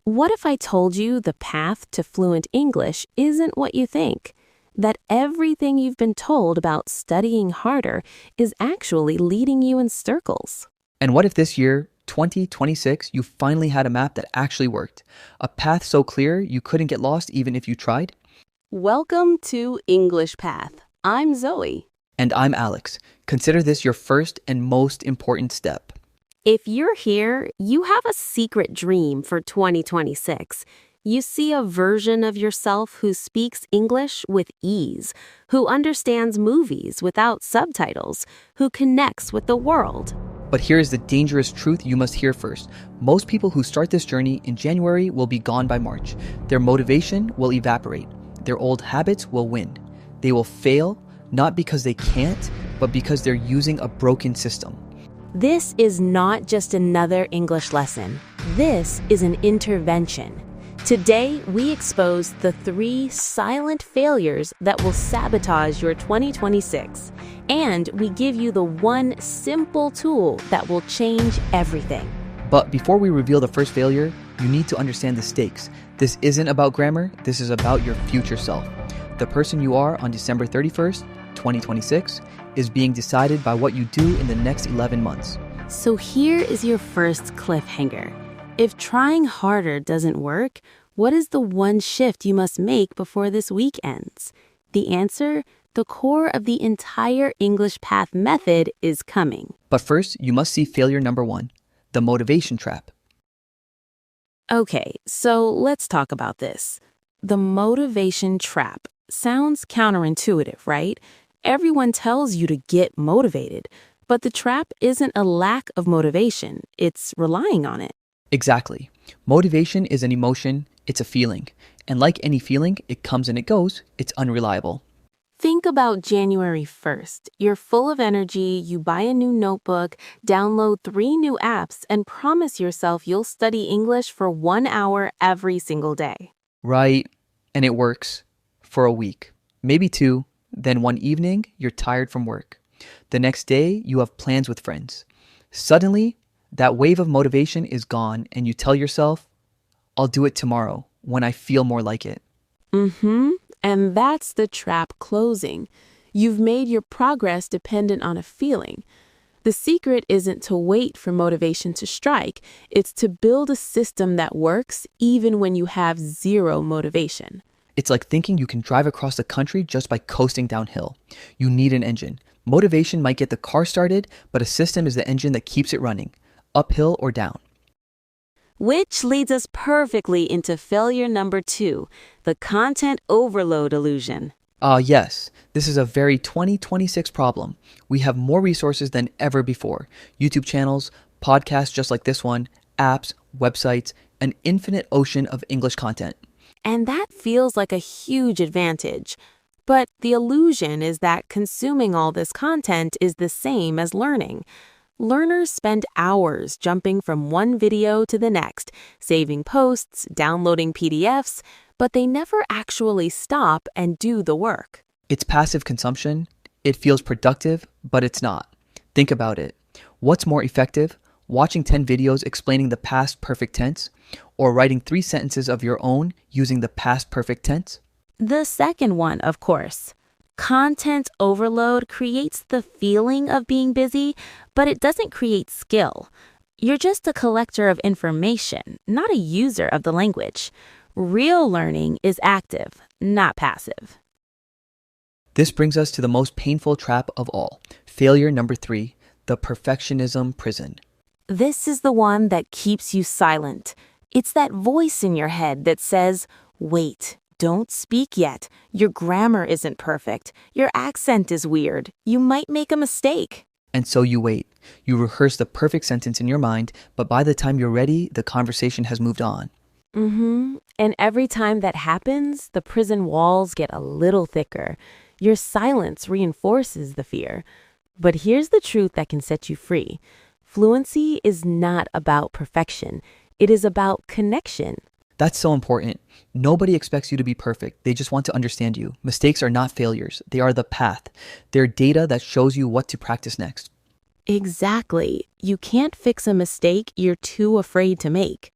What if I told you the path to fluent English isn't what you think? That everything you've been told about studying harder is actually leading you in circles? And what if this year, 2026, you finally had a map that actually worked? A path so clear you couldn't get lost even if you tried? Welcome to English Path. I'm Zoey. And I'm Alex. Consider this your first and most important step. If you're here, you have a secret dream for 2026. You see a version of yourself who speaks English with ease, who understands movies without subtitles, who connects with the world. But here's the dangerous truth you must hear first. Most people who start this journey in January will be gone by March. Their motivation will evaporate. Their old habits will win. They will fail, not because they can't, but because they're using a broken system. This is not just another English lesson. This is an intervention. Today, we expose the 3 silent failures that will sabotage your 2026. And we give you the one simple tool that will change everything. But before we reveal the first failure, you need to understand the stakes. This isn't about grammar, this is about your future self. The person you are on December 31st, 2026, is being decided by what you do in the next 11 months. So here is your first cliffhanger. If trying harder doesn't work, what is the one shift you must make before this week ends? The answer, the core of the entire English Path method, is coming. But first, you must see failure number 1, the motivation trap. Okay, so let's talk about this. The motivation trap sounds counterintuitive, right? Everyone tells you to get motivated, but the trap isn't a lack of motivation, it's relying on it. Exactly. Motivation is an emotion, it's a feeling. And like any feeling, it comes and it goes, it's unreliable. Think about January 1st. You're full of energy, you buy a new notebook, download 3 new apps, and promise yourself you'll study English for 1 hour every single day. Right, and it works. For a week, maybe 2, then one evening, you're tired from work. The next day, you have plans with friends. Suddenly, that wave of motivation is gone, and you tell yourself, I'll do it tomorrow when I feel more like it. And that's the trap closing. You've made your progress dependent on a feeling. The secret isn't to wait for motivation to strike. It's to build a system that works even when you have 0 motivation. It's like thinking you can drive across the country just by coasting downhill. You need an engine. Motivation might get the car started, but a system is the engine that keeps it running, uphill or down. Which leads us perfectly into failure number 2, the content overload illusion. Yes, this is a very 2026 problem. We have more resources than ever before. YouTube channels, podcasts just like this one, apps, websites, an infinite ocean of English content. And that feels like a huge advantage. But the illusion is that consuming all this content is the same as learning. Learners spend hours jumping from one video to the next, saving posts, downloading PDFs, but they never actually stop and do the work. It's passive consumption. It feels productive, but it's not. Think about it. What's more effective? Watching 10 videos explaining the past perfect tense, or writing 3 sentences of your own using the past perfect tense? The second one, of course. Content overload creates the feeling of being busy, but it doesn't create skill. You're just a collector of information, not a user of the language. Real learning is active, not passive. This brings us to the most painful trap of all, failure number 3, the perfectionism prison. This is the one that keeps you silent. It's that voice in your head that says, wait, don't speak yet. Your grammar isn't perfect. Your accent is weird. You might make a mistake. And so you wait. You rehearse the perfect sentence in your mind, but by the time you're ready, the conversation has moved on. And every time that happens, the prison walls get a little thicker. Your silence reinforces the fear. But here's the truth that can set you free. Fluency is not about perfection. It is about connection. That's so important. Nobody expects you to be perfect. They just want to understand you. Mistakes are not failures. They are the path. They're data that shows you what to practice next. Exactly. You can't fix a mistake you're too afraid to make.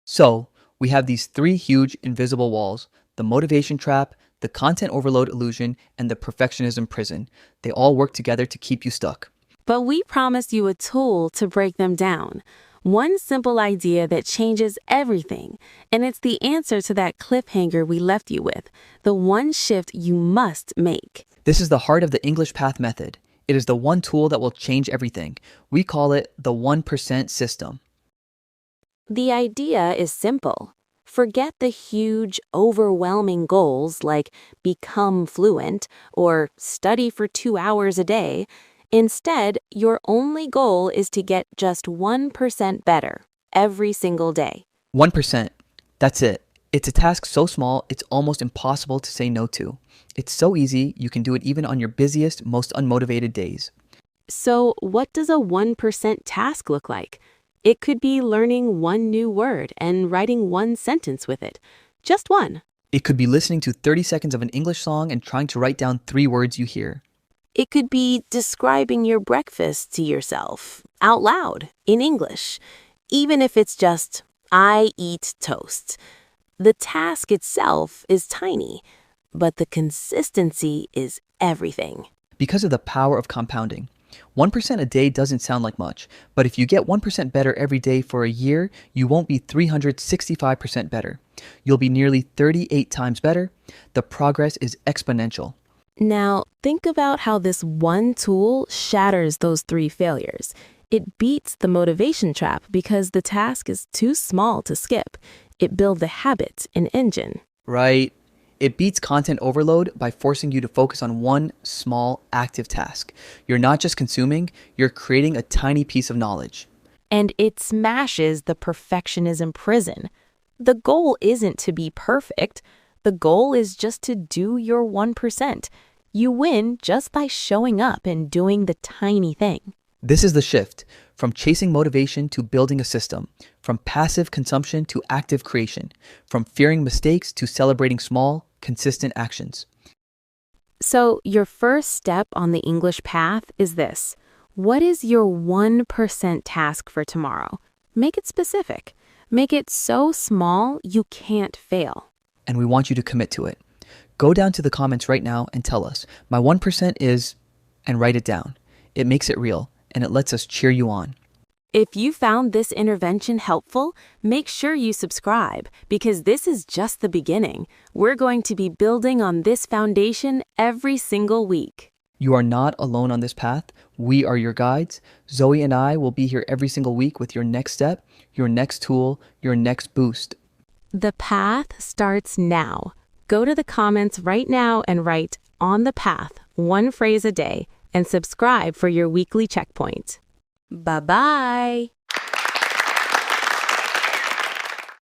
So, we have these three huge invisible walls: the motivation trap, the content overload illusion, and the perfectionism prison. They all work together to keep you stuck. But we promise you a tool to break them down. One simple idea that changes everything. And it's the answer to that cliffhanger we left you with. The one shift you must make. This is the heart of the English Path method. It is the one tool that will change everything. We call it the 1% system. The idea is simple. Forget the huge, overwhelming goals like become fluent or study for 2 hours a day. Instead, your only goal is to get just 1% better every single day. 1%. That's it. It's a task so small, it's almost impossible to say no to. It's so easy, you can do it even on your busiest, most unmotivated days. So, what does a 1% task look like? It could be learning one new word and writing one sentence with it. Just one. It could be listening to 30 seconds of an English song and trying to write down 3 words you hear. It could be describing your breakfast to yourself out loud in English, even if it's just, I eat toast. The task itself is tiny, but the consistency is everything. Because of the power of compounding. 1% a day doesn't sound like much, but if you get 1% better every day for a year, you won't be 365% better. You'll be nearly 38 times better. The progress is exponential. Now, think about how this one tool shatters those 3 failures. It beats the motivation trap because the task is too small to skip. It builds the habit and engine. Right. It beats content overload by forcing you to focus on one small active task. You're not just consuming, you're creating a tiny piece of knowledge. And it smashes the perfectionism prison. The goal isn't to be perfect. The goal is just to do your 1%. You win just by showing up and doing the tiny thing. This is the shift from chasing motivation to building a system, from passive consumption to active creation, from fearing mistakes to celebrating small, consistent actions. So, your first step on the English path is this. What is your 1% task for tomorrow? Make it specific. Make it so small you can't fail. And we want you to commit to it. Go down to the comments right now and tell us, my 1% is, and write it down. It makes it real, and it lets us cheer you on. If you found this intervention helpful, make sure you subscribe because this is just the beginning. We're going to be building on this foundation every single week. You are not alone on this path. We are your guides. Zoey and I will be here every single week with your next step, your next tool, your next boost. The path starts now. Go to the comments right now and write "on the path," 1 phrase a day, and subscribe for your weekly checkpoint. Bye-bye.